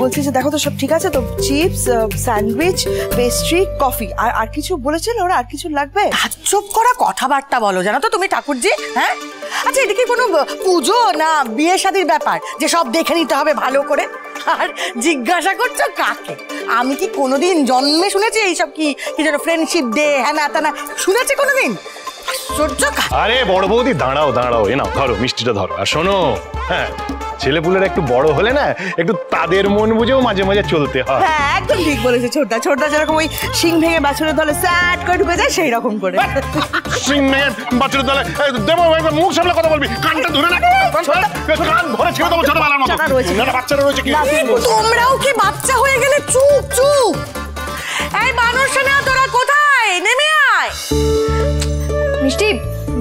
বলছি যে দেখো তো সব ঠিক আছে তো, চিপস, স্যান্ডউইচ, পেস্ট্রি, কফি, আর কিছু বলেছিল ওরা? আর কিছু লাগবে? চুপ করা কথাবার্তা বলো, জানো তো তুমি ঠাকুরজি? হ্যাঁ, আচ্ছা এটা কি কোনো পুজো না বিয়ে শাদীর ব্যাপার যে সব দেখে নিতে হবে ভালো করে? আর জিজ্ঞাসা করছো কাকে? আমি কি কোনোদিন জন্মে শুনেছি এইসব? কি যেন ফ্রেন্ডশিপ ডে হ্যানা ত্যানা শুনেছি কোনোদিন? আরে বড় বৌদি দাঁড়াও দাঁড়াও, এ নাও ধরো মিষ্টিটা ধরো। আর শোনো, হ্যাঁ ছেলেপুলেরা একটু বড় হলে না একটু তাদের মন বুঝেও মাঝে মাঝে চলতে হয়। হ্যাঁ একদম ঠিক বলেছে ছোটদা। ছোটদা যেরকম ওই শিং ভেঙে বাছুরের দলে স্যাট করে ঢুকে যায় সেই রকম করে। শিং ভেঙে বাছুরের দলে দেবো, মুখ সামলে কথা বলবি, কানটা ধরে না, কান ধরে ছেড়ে দেবো ছোটবেলার মতো। বাচ্চারা রয়েছে কি? তোমরাও কি বাচ্চা হয়ে গেলে? চুপ চুপ। এই মানুষ না, তোরা কোথায়? নেমে আয়। মিষ্টি,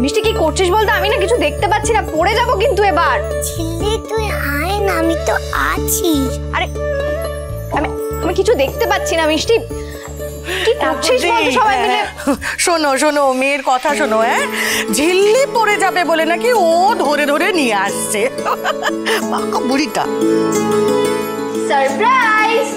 মিষ্টি কি করছিস বলতো? আমি না কিছু দেখতে পাচ্ছি না, পড়ে যাবো কিন্তু এবার। ঝিল্লি তুই আয় না, আমি তো আছি। আরে আমি কিছু দেখতে পাচ্ছি না মিষ্টি, কি করছিস বলতো সবাই মিলে? শোনো শোনো, মেয়ের কথা শোনো। হ্যাঁ, ঝিল্লি পড়ে যাবে বলে নাকি ও ধরে ধরে নিয়ে আসছে বুড়িটা। সারপ্রাইজ!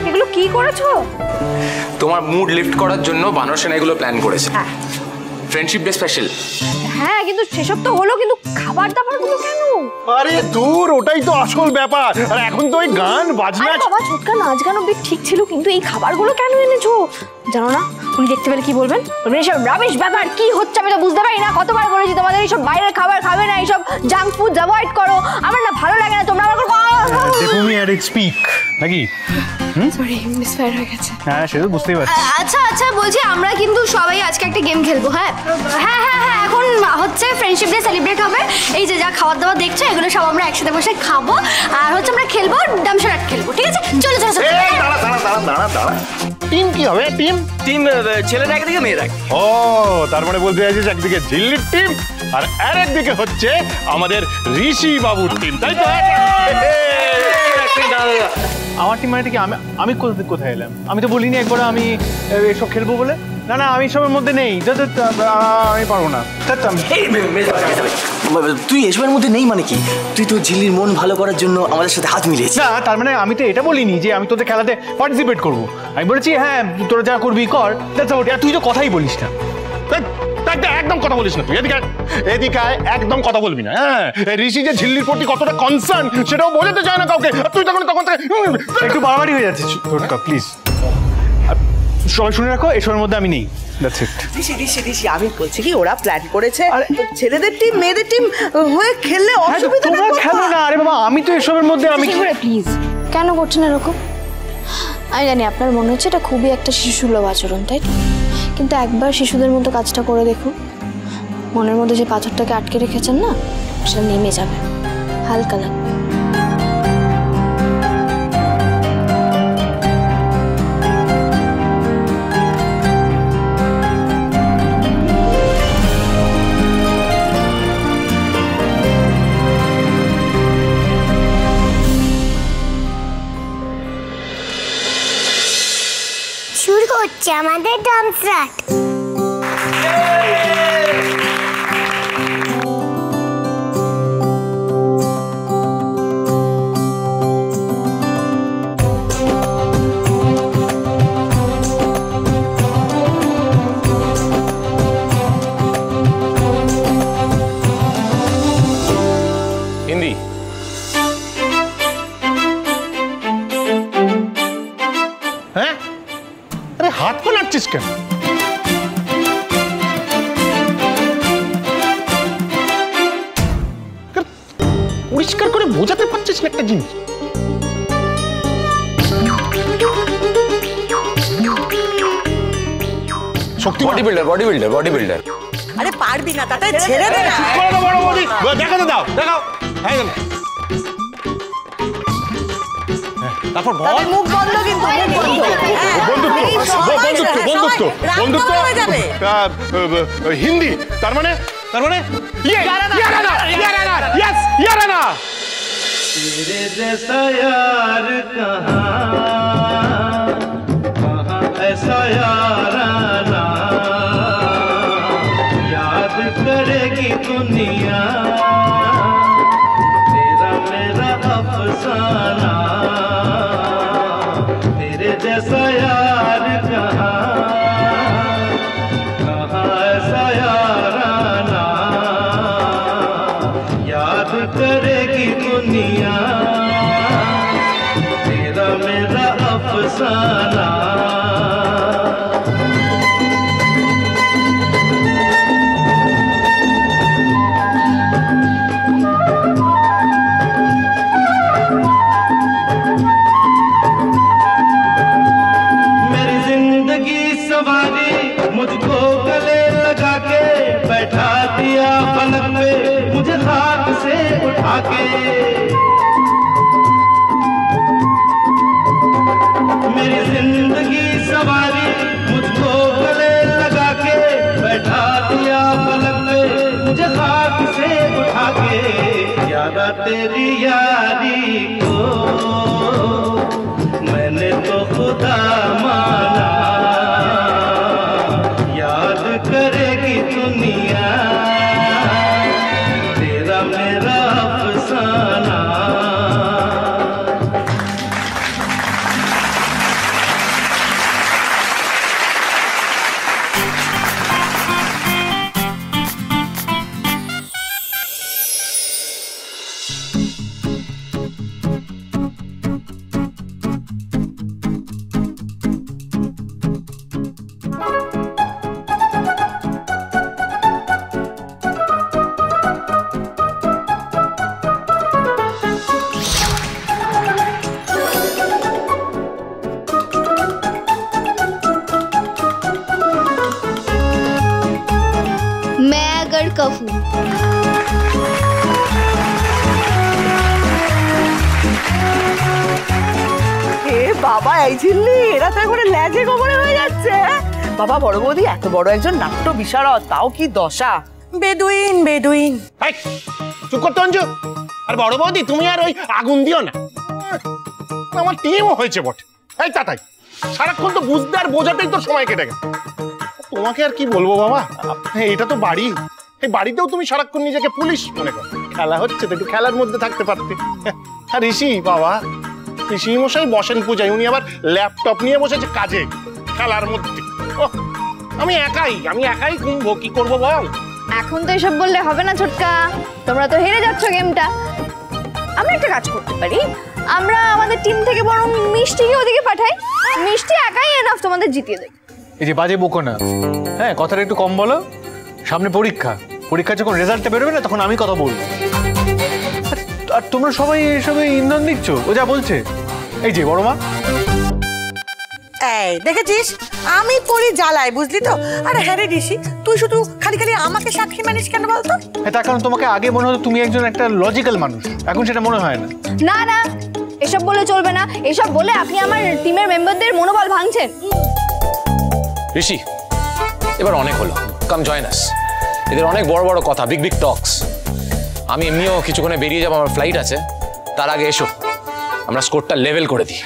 এগুলো কি করেছো? তোমার মুড লিফট করার জন্য বানর সেনা এগুলো প্ল্যান করেছে। Friendship day special. হ্যাঁ কিন্তু সেসব তো হলো, কিন্তু খাবার দাবারগুলো কেন? আরে দূর, ওটাই তো আসল ব্যাপার। আর এখন তো ওই গান বাজনা। বাবা ছোটকা নাচ গান অব্দি ঠিক ছিল, কিন্তু এই খাবারগুলো কেন এনেছো? জানো না উনি দেখতে পেলে কি বলবেন? বলবেন এসব রাবিশ ব্যাপার, কি হচ্ছে আমি তো বুঝতে পারি না। কতবার বলেছি তোমাদের এইসব বাইরের খাবার খাবে না, এইসব জাঙ্ক ফুড অ্যাভয়েড করো। আমার না ভালো লাগে না, তোমরা আমার দেখুমি আর স্পিক নাকি? সরি মিসফায়ার হয়ে গেছে। হ্যাঁ সেটা বুঝতেই পারছি। আচ্ছা আচ্ছা বলছি, আমরা কিন্তু সবাই আজকে একটা গেম খেলবো। হ্যাঁ হ্যাঁ হ্যাঁ হ্যাঁ, এখন হচ্ছে ফ্রেন্ডশিপ ডে সেলিব্রেট হবে। এই যে যা খাবার দাবার দেখছো এগুলো সব আমরা একসাথে বসে খাবো, আর হচ্ছে আমরা খেলবো ডামশরাট খেলবো, ঠিক আছে? চলো চলো চলো। দাঁড়া দাঁড়া দাঁড়া দাঁড়া দাঁড়া, টিম কি হবে? টিম টিম ছেলেরা একদিকে মেয়েরা। ও তার মানে বলতে চাইছিস একদিকে ঝিল্লির টিম আর আরেকদিকে হচ্ছে আমাদের ঋষি বাবুর টিম, তাই তো? আমার টিম মানে কি? আমি কোথায় এলাম? আমি তো বলিনি একবার আমি এসব খেলবো বলে। না না, আমি এসবের মধ্যে নেই, আমি পারবো না। তুই এসবের মধ্যে নেই মানে কি? তুই তো ঝিল্লির মন ভালো করার জন্য আমাদের সাথে হাত মিলিয়েছিস। না তার মানে আমি তো এটা বলিনি যে আমি তোদের খেলাতে পার্টিসিপেট করবো। আমি বলেছি হ্যাঁ তোরা যা করবি কর, তুই তো কথাই বলিস না। একদম কথা বলিস না তুই, এদিকে এদিকে একদম কথা বলবি না। হ্যাঁ, ঋষি যে ঝিল্লির প্রতি কতটা কনসার্ন সেটাও বোঝাতে চায় না কাউকে, তুই তখন একটু বাড়াবাড়ি হয়ে যাচ্ছে। প্লিজ সবাই শুনে রাখো, এসবের মধ্যে আমি নেই। ঋষি আমি বলছি কি, ওরা প্ল্যান করেছে ছেলেদের টিম মেয়েদের টিম হয়ে খেললে অসুবিধা নেই। তোমরা খেলো না। আরে বাবা আমি তো এসবের মধ্যে আমি প্লিজ কেন করছেন এরকম? আমি জানি আপনার মনে হচ্ছে এটা খুবই একটা শিশুসুলভ আচরণ, তাই তো? কিন্তু একবার শিশুদের মতো কাজটা করে দেখুন, মনের মধ্যে যে পাথরটাকে আটকে রেখেছেন না, সেটা নেমে যাবে, হালকা লাগবে। শুরু হচ্ছে আমাদের ডান্সরাট। হিন্দি হ্যাঁ, আরে হাত পা নাড়ছিস কেন? পরিষ্কার করে বোঝাতে পারছিস না একটা জিনিস? শক্তি বডি বিল্ডার। আরে পারবি না, তাতে ছেড়ে দে না। বড় বৌদি দেখাতে দাও, দেখাও। হ্যাঁ তারপর মুখ বন্ধ, কিন্তু বন্ধুত্ব হিন্দি তার মানে ইয়ারানা। तेरे जैसा यार कहाँ ऐसा याराना अफसाना। मेरी जिंदगी सवारी मुझको गले लगा के बैठा दिया पलक पे मुझे हाथ से उठा के। मेरी जिंदगी सवारी मुझको गले लगा के बैठा दिया पलक पे मुझे हाथ से उठा के। याद तेरी यारी को मैंने तो खुदा माना, याद करेगी दुनिया तेरा मेरा अफसाना। मैं अगर कहूँ এ বাবা, এই ঝিল্লি এরা তো একবারে ল্যাজে গোবরে হয়ে যাচ্ছে। বাবা, বড় বৌদি এত বড় একজন নাট্য বিশারদ, তাও কি দশা। বেদুইন বেদুইন। এই, চুপ করতে অঞ্জু। আর বড় বৌদি তুমি আর ওই আগুন দিও না, আমার টিমও হয়েছে বটে। এই তাতাই, সারাক্ষণ তো বুঝতে আর বোঝাতেই তো সময় কেটে গেছে। তোমাকে আর কি বলবো বাবা, এটা তো বাড়ি, এই বাড়িতেও তুমি সারাক্ষণ নিজেকে পুলিশ মনে করো। খেলা হচ্ছে তো একটু খেলার মধ্যে থাকতে পারতে। আর ঋষি বাবা, ঋষি মশাই বসেন পূজায়, উনি আবার ল্যাপটপ নিয়ে বসেছে কাজে, খেলার মধ্যে। আমি একাই কুম্ভ, কি করবো বল। এখন তো এসব বললে হবে না ছোটকা, তোমরা তো হেরে যাচ্ছ গেমটা। আমরা একটা কাজ করতে পারি, আমরা আমাদের টিম থেকে বরং মিষ্টিকে ওদিকে পাঠাই, মিষ্টি একাই এনাফ তোমাদের জিতিয়ে দেবে। এই যে বাজে বকো না, হ্যাঁ কথাটা একটু কম বলো। সামনে পরীক্ষা যখন রেজাল্টটা বেরোবে না, তখন আমি কথা বলবো। আর তোমরা সবাই এসবে ইন্ধন দিচ্ছ, ও যা বলছে। এই যে বড় মা, এই দেখেছিস, আমি পড়ি জ্বালাই, বুঝলি তো। আর হ্যাঁ রে ঋষি, তুই শুধু খালি খালি আমাকে সাক্ষী মানিস কেন বলতো? তার কারণ তোমাকে আগে মনে হতো তুমি একজন একটা লজিক্যাল মানুষ, এখন সেটা মনে হয় না। না না, এসব বলে চলবে না, এসব বলে আপনি আমার টিমের মেম্বারদের মনোবল ভাঙছেন। ঋষি, এবার অনেক হলো, কাম জয়েন আস। এদের অনেক বড় বড় কথা, বিগ বিগ টক্স। আমি এমনিও কিছুক্ষণে বেরিয়ে যাবো, আমার ফ্লাইট আছে। তার আগে এসো, আমরা স্কোরটা লেভেল করে দিই।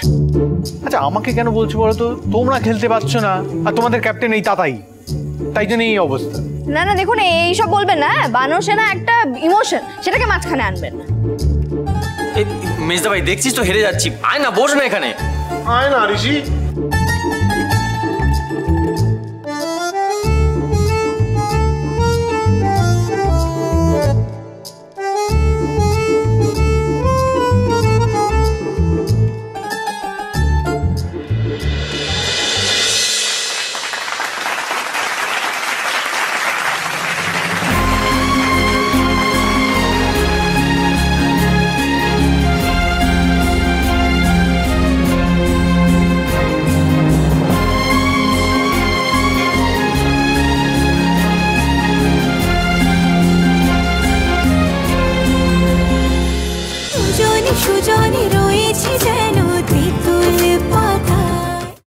আচ্ছা আমাকে কেন বলছো বলো তো? তোমরা খেলতে পারছো না, আর তোমাদের ক্যাপ্টেন এই তাতাই, তাই জন্য এই অবস্থা। না না দেখুন, এইসব বলবেন না। বানর সেনা একটা ইমোশন, সেটাকে মাঝখানে আনবেন না। মেজদা ভাই দেখছিস তো হেরে যাচ্ছি, আয় না বস না এখানে। আয় না ঋষি।